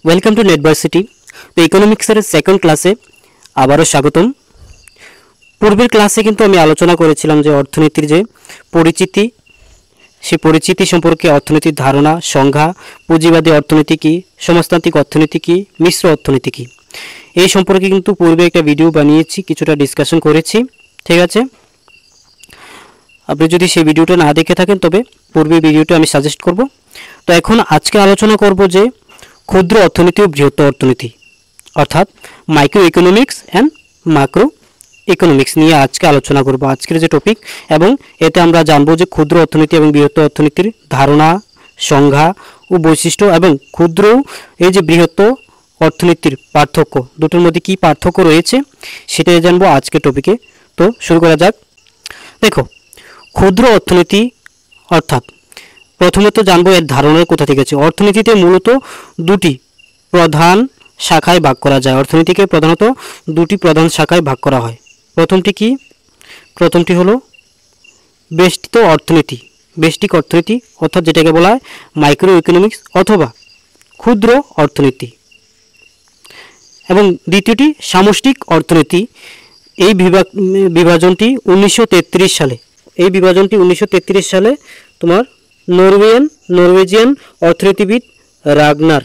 Welcome to নেটভার্সিটি। তো ইকোনমিক্সের second ক্লাসে আবারও স্বাগতম। পূর্বের ক্লাসে কিন্তু আমি আলোচনা করেছিলাম যে অর্থনীতির যে পরিচিতি, সেই পরিচিতি সম্পর্কে অর্থনীতির ধারণা, সংজ্ঞা, পুঁজিবাদী অর্থনীতি কী, সমাজতান্ত্রিক অর্থনীতি কী, মিশ্র অর্থনীতি কী, এই সম্পর্কে কিন্তু পূর্বে একটা ভিডিও বানিয়েছি, কিছুটা ডিসকাশন করেছি। ঠিক আছে, আপনি যদি সেই ভিডিওটা না দেখে থাকেন তবে পূর্বের ভিডিওটা আমি সাজেস্ট করব। তো এখন আজকে আলোচনা করব যে ক্ষুদ্র অর্থনীতি ও বৃহত্তর অর্থনীতি, অর্থাৎ micro economics and macro economics নিয়ে আজকে আলোচনা করব, আজকের যে টপিক। এবং এতে আমরা জানবো যে ক্ষুদ্র অর্থনীতি এবং বৃহত্তর অর্থনীতির ধারণা, সংজ্ঞা ও বৈশিষ্ট্য, এবং ক্ষুদ্র এই যে বৃহত্তর অর্থনীতির পার্থক্য, দুটোর মধ্যে কী পার্থক্য রয়েছে সেটাই জানবো আজকের টপিকে। তো শুরু করা যাক। দেখো, ক্ষুদ্র অর্থনীতি অর্থাৎ প্রথমত জানবো এর ধারণার কোথা থেকে আছে। অর্থনীতিতে মূলত দুটি প্রধান শাখায় ভাগ করা যায়। অর্থনীতিকে প্রধানত দুটি প্রধান শাখায় ভাগ করা হয়। প্রথমটি কি? প্রথমটি হলো বেষ্টিত অর্থনীতি, বেষ্টিক অর্থনীতি, অর্থাৎ যেটাকে বলা হয় মাইক্রো ইকোনমিক্স অথবা ক্ষুদ্র অর্থনীতি। এবং দ্বিতীয়টি সামষ্টিক অর্থনীতি। এই বিভাজনটি 1933 সালে, এই বিভাজনটি 1933 সালে তোমার নরওয়েজিয়ান অর্থনীতিবিদ রাগনার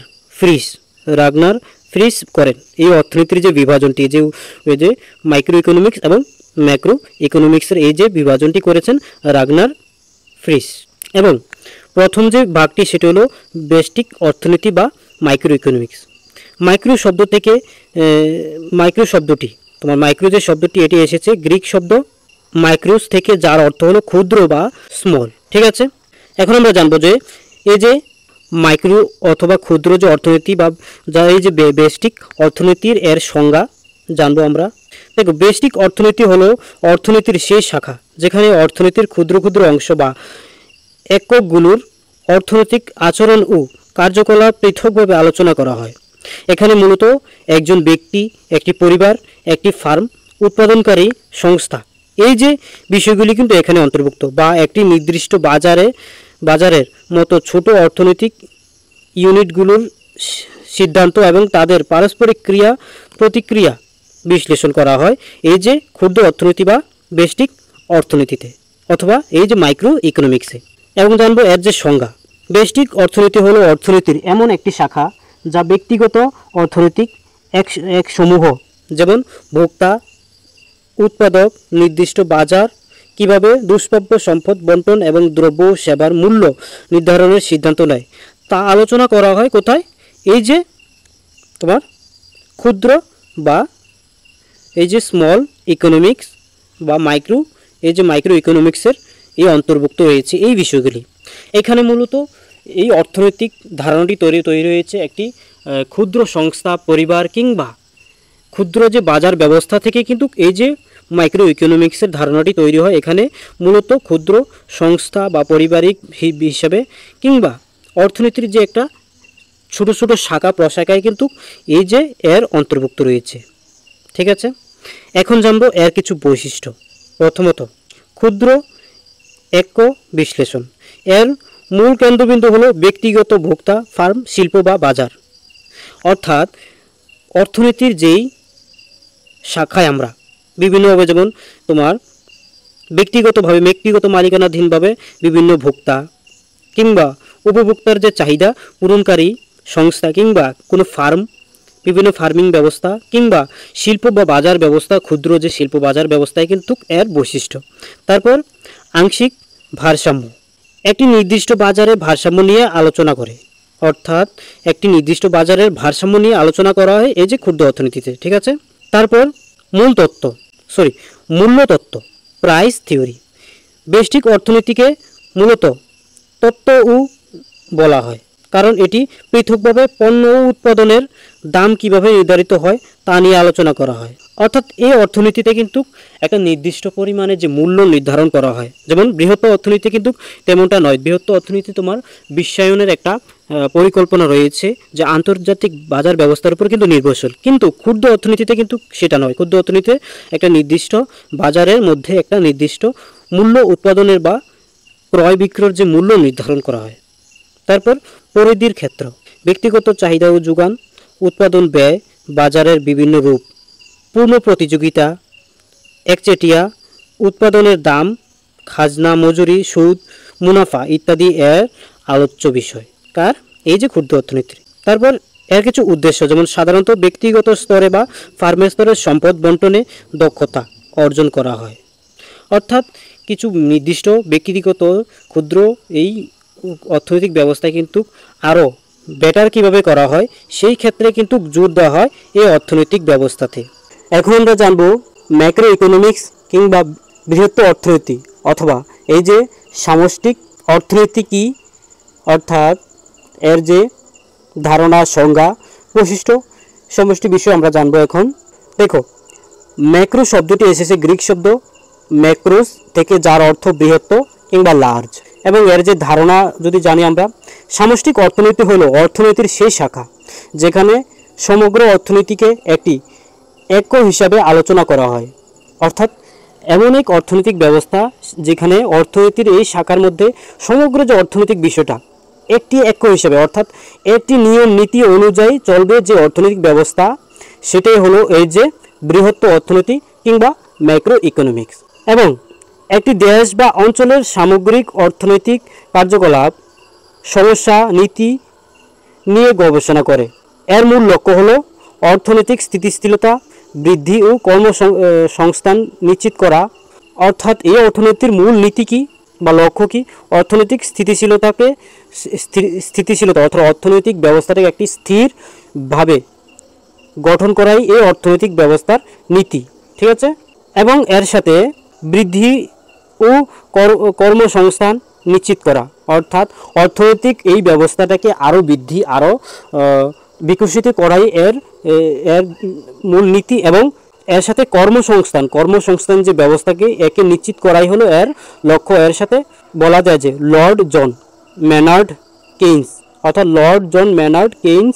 ফ্রিস করেন। এই অর্থনীতির যে বিভাজনটি, যে মাইক্রো ইকোনমিক্স এবং ম্যাক্রো ইকোনমিক্সের এই যে বিভাজনটি করেছেন রাগনার ফ্রিস। এবং প্রথম যে ভাগটি সেটি হলো বেষ্টিক অর্থনীতি বা মাইক্রো ইকোনমিক্স। মাইক্রো শব্দ থেকে মাইক্রো শব্দটি, তোমার মাইক্রো যে শব্দটি, এটি এসেছে গ্রিক শব্দ মাইক্রোস থেকে, যার অর্থ হলো ক্ষুদ্র বা স্মল। ঠিক আছে, এখন আমরা জানবো যে এই যে মাইক্রো অথবা ক্ষুদ্র যে অর্থনীতি বা যা এই যে বেষ্টিক অর্থনীতির এর সংজ্ঞা জানবো আমরা। দেখো, বেষ্টিক অর্থনীতি হলো অর্থনীতির সেই শাখা যেখানে অর্থনীতির ক্ষুদ্র ক্ষুদ্র অংশ বা এককগুলোর অর্থনৈতিক আচরণ ও কার্যকলাপ পৃথকভাবে আলোচনা করা হয়। এখানে মূলত একজন ব্যক্তি, একটি পরিবার, একটি ফার্ম, উৎপাদনকারী সংস্থা, এই যে বিষয়গুলি কিন্তু এখানে অন্তর্ভুক্ত, বা একটি নির্দিষ্ট বাজারের মতো ছোট অর্থনৈতিক ইউনিটগুলোর সিদ্ধান্ত এবং তাদের পারস্পরিক ক্রিয়া প্রতিক্রিয়া বিশ্লেষণ করা হয় এই যে ক্ষুদ্র অর্থনীতি বা বেষ্টিক অর্থনীতিতে অথবা এই যে মাইক্রো ইকোনমিক্সে। এবং জানবো এর যে সংজ্ঞা। বেষ্টিক অর্থনীতি হলো অর্থনীতির এমন একটি শাখা যা ব্যক্তিগত অর্থনৈতিক এক সমূহ, যেমন ভোক্তা, উৎপাদক, নির্দিষ্ট বাজার, কিভাবে দুষ্প্রাপ্য সম্পদ বণ্টন এবং দ্রব্য সেবার মূল্য নির্ধারণের সিদ্ধান্ত নেয় তা আলোচনা করা হয় কোথায়? এই যে তোমার ক্ষুদ্র বা এই যে স্মল ইকোনমিক্স বা এই যে মাইক্রো ইকোনমিক্সের এই অন্তর্ভুক্ত রয়েছে এই বিষয়গুলি। এখানে মূলত এই অর্থনৈতিক ধারণাটি তৈরি হয়েছে একটি ক্ষুদ্র সংস্থা, পরিবার কিংবা ক্ষুদ্র যে বাজার ব্যবস্থা থেকে কিন্তু এই যে মাইক্রো ইকোনমিক্সের ধারণাটি তৈরি হয়। এখানে মূলত ক্ষুদ্র সংস্থা বা পারিবারিক হিসাবে কিংবা অর্থনীতির যে একটা ছোট ছোট শাখা প্রশাখায় কিন্তু এই যে এর অন্তর্ভুক্ত রয়েছে। ঠিক আছে, এখন জানবো এর কিছু বৈশিষ্ট্য। প্রথমত, ক্ষুদ্র একক বিশ্লেষণ। এর মূল কেন্দ্রবিন্দু হলো ব্যক্তিগত ভোক্তা, ফার্ম, শিল্প বা বাজার। অর্থাৎ অর্থনীতির যেই শাখায় আমরা বিভিন্নভাবে, যেমন তোমার ব্যক্তিগত মালিকানাধীনভাবে বিভিন্ন ভোক্তা কিংবা উপভোক্তার যে চাহিদা পূরণকারী সংস্থা কিংবা কোনো ফার্ম, বিভিন্ন ফার্মিং ব্যবস্থা কিংবা শিল্প বা বাজার ব্যবস্থা, ক্ষুদ্র যে শিল্প বাজার ব্যবস্থায় কিন্তু এর বৈশিষ্ট্য। তারপর আংশিক ভারসাম্য। একটি নির্দিষ্ট বাজারে ভারসাম্য নিয়ে আলোচনা করে, অর্থাৎ একটি নির্দিষ্ট বাজারের ভারসাম্য নিয়ে আলোচনা করা হয় এই যে ক্ষুদ্র অর্থনীতিতে। ঠিক আছে, তারপর মূল্যতত্ত্ব, প্রাইস থিওরি। বেষ্টিক অর্থনীতিকে মূলত তত্ত্বও বলা হয়, কারণ এটি পৃথকভাবে পণ্য ও উৎপাদনের দাম কিভাবে নির্ধারিত হয় তা নিয়ে আলোচনা করা হয়। অর্থাৎ এই অর্থনীতিতে কিন্তু একটা নির্দিষ্ট পরিমাণে যে মূল্য নির্ধারণ করা হয়, যেমন বৃহত্তর অর্থনীতি কিন্তু তেমনটা নয়। বৃহত্তর অর্থনীতি তোমার বিশ্বায়নের একটা পরিকল্পনা রয়েছে যে আন্তর্জাতিক বাজার ব্যবস্থার উপর কিন্তু নির্ভরশীল, কিন্তু ক্ষুদ্র অর্থনীতিতে কিন্তু সেটা নয়। ক্ষুদ্র অর্থনীতিতে একটা নির্দিষ্ট বাজারের মধ্যে একটা নির্দিষ্ট মূল্য উৎপাদনের বা ক্রয় বিক্রয়ের যে মূল্য নির্ধারণ করা হয়। তারপর পরিধির ক্ষেত্র, ব্যক্তিগত চাহিদা ও যোগান, উৎপাদন ব্যয়, বাজারের বিভিন্ন রূপ, পূর্ণ প্রতিযোগিতা, একচেটিয়া, উৎপাদনের দাম, খাজনা, মজুরি, সুদ, মুনাফা ইত্যাদি এর আলোচ্য বিষয়। কার? এই যে ক্ষুদ্র অর্থনীতির। তারপর এর কিছু উদ্দেশ্য, যেমন সাধারণত ব্যক্তিগত স্তরে বা ফার্মের স্তরে সম্পদ বন্টনে দক্ষতা অর্জন করা হয়। অর্থাৎ কিছু নির্দিষ্ট ব্যক্তিগত ক্ষুদ্র এই অর্থনৈতিক ব্যবস্থায় কিন্তু আরও বেটার কিভাবে করা হয় সেই ক্ষেত্রে কিন্তু জোর দেওয়া হয় এই অর্থনৈতিক ব্যবস্থাতে। এখন আমরা জানব ম্যাক্রো ইকোনমিক্স কিংবা বৃহত্তর অর্থনীতি অথবা এই যে সামষ্টিক অর্থনীতি কি, অর্থাৎ এর যে ধারণা, সংজ্ঞা, বৈশিষ্ট্য সমষ্টি বিষয় আমরা জানবো এখন। দেখো, ম্যাক্রো শব্দটি এসেছে গ্রিক শব্দ ম্যাক্রোস থেকে, যার অর্থ বৃহত্তর কিংবা লার্জ। এবং এর যে ধারণা যদি জানি আমরা, সামষ্টিক অর্থনীতি হলো অর্থনীতির সেই শাখা যেখানে সমগ্র অর্থনীতিকে একটি একক হিসাবে আলোচনা করা হয়। অর্থাৎ এমন এক অর্থনৈতিক ব্যবস্থা যেখানে অর্থনীতির এই শাখার মধ্যে সমগ্র যে অর্থনৈতিক বিষয়টা একটি একক হিসাবে, অর্থাৎ একটি নিয়ম নীতি অনুযায়ী চলবে যে অর্থনৈতিক ব্যবস্থা, সেটাই হলো এই যে বৃহত্তর অর্থনীতি কিংবা ম্যাক্রো ইকোনমিক্স। এবং একটি দেশ বা অঞ্চলের সামগ্রিক অর্থনৈতিক কার্যকলাপ, সমস্যা, নীতি নিয়ে গবেষণা করে। এর মূল লক্ষ্য হলো অর্থনৈতিক স্থিতিশীলতা বৃদ্ধি ও কর্মসংস্থান নিশ্চিত করা। অর্থাৎ এই অর্থনীতির মূল নীতি কী বা লক্ষ্য কী? অর্থনৈতিক স্থিতিশীলতা অর্থাৎ অর্থনৈতিক ব্যবস্থাটাকে একটি স্থিরভাবে গঠন করাই এই অর্থনৈতিক ব্যবস্থার নীতি। ঠিক আছে? এবং এর সাথে বৃদ্ধি ও কর্মসংস্থান নিশ্চিত করা, অর্থাৎ অর্থনৈতিক এই ব্যবস্থাটাকে আরও বৃদ্ধি, আরও বিকশিত করাই এর মূল নীতি। এবং এর সাথে কর্মসংস্থান যে ব্যবস্থাকে একে নিশ্চিত করাই হলো এর লক্ষ্য। এর সাথে বলা যায় যে লর্ড জন ম্যানার্ড কেইন্স, অর্থাৎ লর্ড জন ম্যানার্ড কেইন্স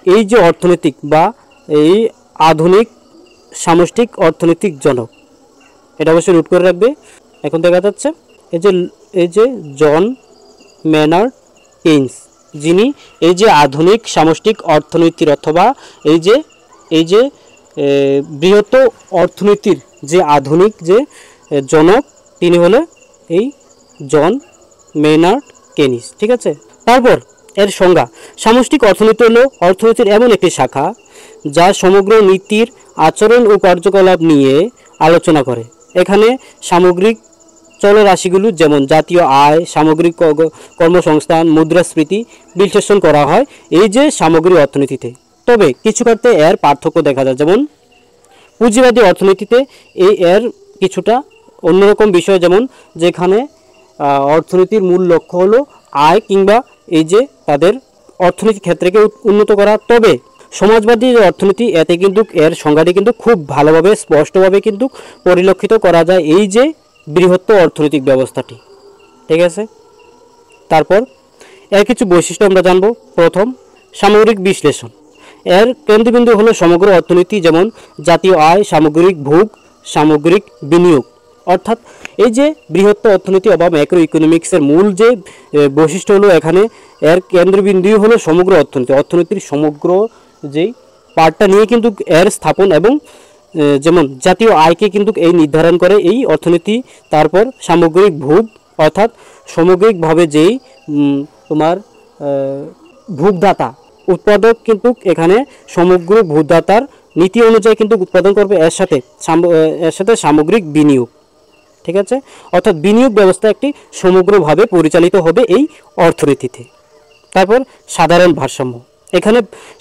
এই যে অর্থনৈতিক বা এই আধুনিক সামষ্টিক অর্থনৈতিক জনক, এটা অবশ্যই নোট করে রাখবে। এখন দেখা যাচ্ছে এই যে জন ম্যানার্ড কেইন্স, যিনি এই যে আধুনিক সামষ্টিক অর্থনীতির অথবা এই যে বৃহত্তর অর্থনীতির যে আধুনিক যে জনক, তিনি হলো এই জন মেনার্ড কেইন্স। ঠিক আছে? তারপর এর সংজ্ঞা, সামষ্টিক অর্থনীতি হলো অর্থনীতির এমন একটি শাখা যা সমগ্র নীতির আচরণ ও কার্যকলাপ নিয়ে আলোচনা করে। এখানে সামগ্রিক চলরাশিগুলো যেমন জাতীয় আয়, সামগ্রিক কর্মসংস্থান, মুদ্রাস্ফীতি বিশ্লেষণ করা হয় এই যে সামগ্রিক অর্থনীতিতে। তবে কিছু ক্ষেত্রে এর পার্থক্য দেখা যায়, যেমন পুঁজিবাদী অর্থনীতিতে এর কিছুটা অন্যরকম বিষয়, যেমন যেখানে অর্থনীতির মূল লক্ষ্য হলো আয় কিংবা এই যে তাদের অর্থনৈতিক ক্ষেত্রকে উন্নত করা। তবে সমাজবাদী যে অর্থনীতি, এতে কিন্তু এর সংজ্ঞাটি কিন্তু খুব ভালোভাবে স্পষ্টভাবে কিন্তু পরিলক্ষিত করা যায় এই যে বৃহত্তর অর্থনৈতিক ব্যবস্থাটি। ঠিক আছে? তারপর এর কিছু বৈশিষ্ট্য আমরা জানব। প্রথম, সামগ্রিক বিশ্লেষণ। এর কেন্দ্রবিন্দু হলো সমগ্র অর্থনীতি, যেমন জাতীয় আয়, সামগ্রিক ভোগ, সামগ্রিক বিনিয়োগ। অর্থাৎ এই যে বৃহত্তর অর্থনীতি বা ম্যাক্রো ইকোনমিক্সের মূল যে বৈশিষ্ট্য হলো, এখানে এর কেন্দ্রবিন্দু হলো সমগ্র অর্থনীতির সমগ্র যেই পার্টটা নিয়ে কিন্তু এর স্থাপন, এবং যেমন জাতীয় আয়কে কিন্তু এই নির্ধারণ করে এই অর্থনীতি। তারপর সামগ্রিক ভোগ, অর্থাৎ সামগ্রিকভাবে যেই তোমার ভোগদাতা উৎপাদক কিন্তু এখানে সমগ্র ভোগদাতার নীতি অনুযায়ী কিন্তু উৎপাদন করবে। এর সাথে সামগ্রিক বিনিয়োগ। ঠিক আছে? অর্থাৎ বিনিয়োগ ব্যবস্থা একটি সমগ্রভাবে পরিচালিত হবে এই অর্থনীতিতে। তারপর সাধারণ ভারসাম্য। এখানে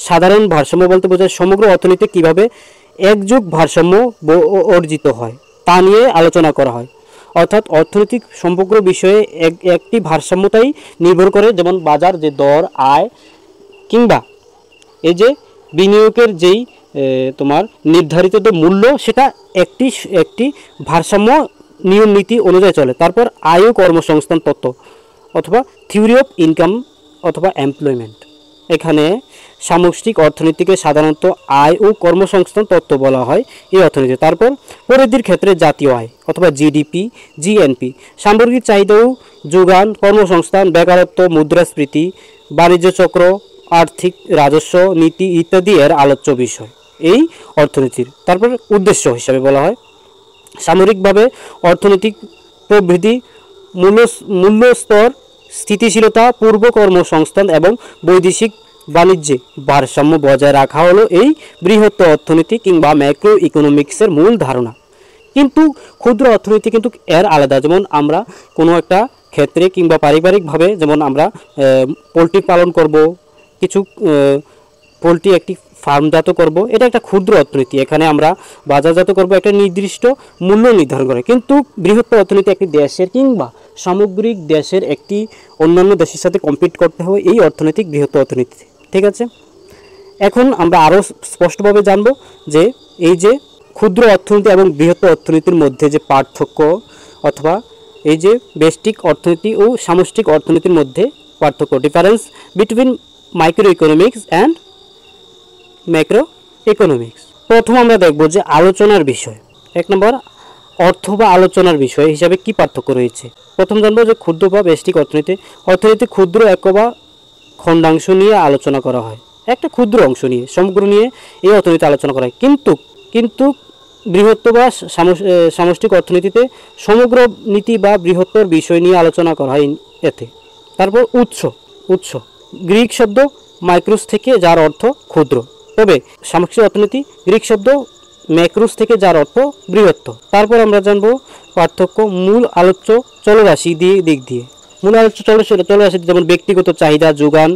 সাধারণ ভারসাম্য বলতে বোঝায় সমগ্র অর্থনীতি কিভাবে একযোগ ভারসাম্য অর্জিত হয় তা নিয়ে আলোচনা করা হয়। অর্থাৎ অর্থনৈতিক সমগ্র বিষয়ে একটি ভারসাম্যতাই নির্ভর করে, যেমন বাজার যে দর, আয় কিংবা এই যে বিনিয়োগের যেই তোমার নির্ধারিত যে মূল্য, সেটা একটি ভারসাম্য নিয়ম নীতি অনুযায়ী চলে। তারপর আয় ও কর্মসংস্থান তত্ত্ব অথবা থিওরি অফ ইনকাম অথবা এমপ্লয়মেন্ট। এখানে সামষ্টিক অর্থনীতিকে সাধারণত আয় ও কর্মসংস্থান তত্ত্ব বলা হয় এই অর্থনীতি। তারপর পরিধির ক্ষেত্রে জাতীয় আয় অথবা জিডিপি, জিএনপি, সামগ্রিক চাহিদা ও যোগান, কর্মসংস্থান, বেকারত্ব, মুদ্রাস্ফীতি, বাণিজ্য চক্র আর্থিক, রাজস্ব নীতি ইত্যাদি এর আলোচ্য বিষয় এই অর্থনীতির। তারপর উদ্দেশ্য হিসাবে বলা হয় সামরিকভাবে অর্থনৈতিক প্রবৃদ্ধি, মূল্যস্তর স্থিতিশীলতা, পূর্ব কর্মসংস্থান এবং বৈদেশিক বাণিজ্যে ভারসাম্য বজায় রাখা হলো এই বৃহত্তর অর্থনীতি কিংবা ম্যাক্রো ইকোনমিক্সের মূল ধারণা। কিন্তু ক্ষুদ্র অর্থনীতি কিন্তু এর আলাদা। যেমন আমরা কোনো একটা ক্ষেত্রে কিংবা পারিবারিকভাবে যেমন আমরা পোলট্রি পালন করব, কিছু পোলট্রি একটি ফার্মজাত করব, এটা একটা ক্ষুদ্র অর্থনীতি। এখানে আমরা বাজারজাত করব, একটা নির্দিষ্ট মূল্য নির্ধারণ করে। কিন্তু বৃহত্তর অর্থনীতি একটি দেশের কিংবা সামগ্রিক দেশের একটি অন্যান্য দেশের সাথে কম্পিট করতে হবে এই অর্থনৈতিক বৃহত্তর অর্থনীতি। ঠিক আছে, এখন আমরা আরও স্পষ্টভাবে জানব যে এই যে ক্ষুদ্র অর্থনীতি এবং বৃহত্তর অর্থনীতির মধ্যে যে পার্থক্য, অথবা এই যে ব্যষ্টিক অর্থনীতি ও সামষ্টিক অর্থনীতির মধ্যে পার্থক্য, difference between micro economics and macro economics. প্রথম আমরা দেখব যে আলোচনার বিষয়। 1 নম্বর, অর্থ বা আলোচনার বিষয় হিসাবে কি পার্থক্য রয়েছে। প্রথম জানবো যে ক্ষুদ্র বা ব্যষ্টিক অর্থনীতি। অর্থনীতি ক্ষুদ্র একক বা খণ্ডাংশ নিয়ে আলোচনা করা হয়, একটা ক্ষুদ্র অংশ নিয়ে, সমগ্র নিয়ে এই অর্থনীতি আলোচনা করা হয়। কিন্তু বৃহত্তর বা সামষ্টিক অর্থনীতিতে সমগ্র নীতি বা বৃহত্তর বিষয় নিয়ে আলোচনা করা হয় এতে। তারপর উৎস গ্রিক শব্দ মাইক্রোস থেকে, যার অর্থ ক্ষুদ্র। তবে সামষ্টিক অর্থনীতি গ্রিক শব্দ ম্যাক্রোস থেকে, যার অর্থ বৃহত্তর। তারপর আমরা জানবো পার্থক্য মূল আলোচ্য চলরাশি দিক দিয়ে। মূল আলোচ্য চলরাশি যেমন ব্যক্তিগত চাহিদা, যোগান,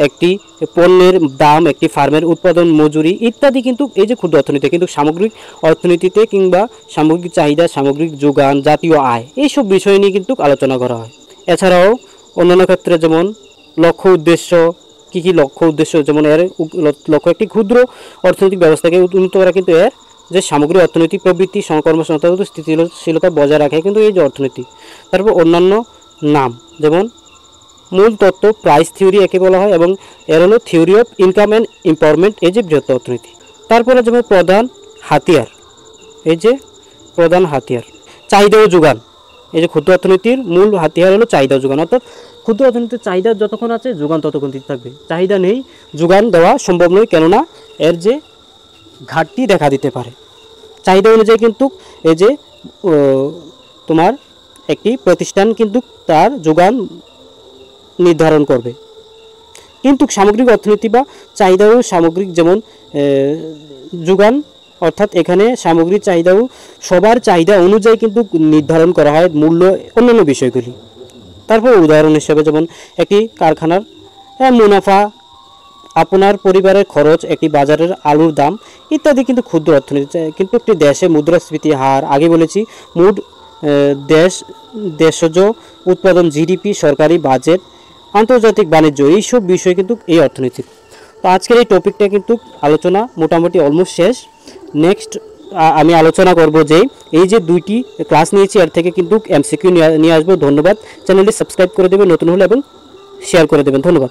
একটি পণ্যের দাম, একটি ফার্মের উৎপাদন, মজুরি ইত্যাদি কিন্তু এই যে ক্ষুদ্র অর্থনীতি। কিন্তু সামগ্রিক অর্থনীতিতে কিংবা সামগ্রিক চাহিদা, সামগ্রিক যোগান, জাতীয় আয় এইসব বিষয় নিয়ে কিন্তু আলোচনা করা হয়। এছাড়াও অন্যান্য ক্ষেত্রে যেমন লক্ষ্য উদ্দেশ্য, কী লক্ষ্য উদ্দেশ্য, যেমন এর লক্ষ্য একটি ক্ষুদ্র অর্থনৈতিক ব্যবস্থাকে উন্নত করা, কিন্তু এর যে সামগ্রিক অর্থনৈতিক প্রবৃত্তি, কর্মসংস্থান, স্থিতিশীলতা বজায় রাখে কিন্তু এই যে অর্থনীতি। তারপর অন্যান্য নাম যেমন মূল তত্ত্ব, প্রাইস থিওরি একে বলা হয়, এবং এর হলো theory of income and empowerment, এই যে বৃহত্তর অর্থনীতি। তারপরে যেমন প্রধান হাতিয়ার, এই যে প্রধান হাতিয়ার চাহিদা ও যোগান। এই যে ক্ষুদ্র অর্থনীতির মূল হাতিয়ার হলো চাহিদা ও যোগান। অর্থাৎ ক্ষুদ্র অর্থনীতির চাহিদা যতক্ষণ আছে যোগান ততক্ষণ থাকবে, চাহিদা নেই যোগান দেওয়া সম্ভব নয়, কেননা এর যে ঘাটতি দেখা দিতে পারে। চাহিদা অনুযায়ী কিন্তু এই যে তোমার একটি প্রতিষ্ঠান কিন্তু তার যোগান নির্ধারণ করবে। কিন্তু সামগ্রিক অর্থনীতি বা চাহিদা ও সামগ্রিক যেমন যোগান, অর্থাৎ এখানে সামগ্রিক চাহিদাও সবার চাহিদা অনুযায়ী কিন্তু নির্ধারণ করা হয় মূল্য, অন্যান্য বিষয়গুলি। তারপর উদাহরণ হিসেবে যেমন একটি কারখানার মুনাফা, আপনার পরিবারের খরচ, একটি বাজারের আলুর দাম ইত্যাদি কিন্তু ক্ষুদ্র অর্থনীতি। কিন্তু একটি দেশে মুদ্রাস্ফীতি হার, আগে বলেছি মোট দেশজ উৎপাদন, জিডিপি, সরকারি বাজেট, আন্তর্জাতিক বাণিজ্য এইসব বিষয় কিন্তু এই অর্থনীতি। তো আজকের এই টপিকটা কিন্তু আলোচনা মোটামুটি অলমোস্ট শেষ। নেক্সট আমি আলোচনা করব যে এই যে 2টি ক্লাস নিয়েছি এর থেকে কিন্তু এমসিকিউ নিয়ে আসবো। ধন্যবাদ। চ্যানেলটি সাবস্ক্রাইব করে দেবেন নতুন হলে এবং শেয়ার করে দেবেন। ধন্যবাদ।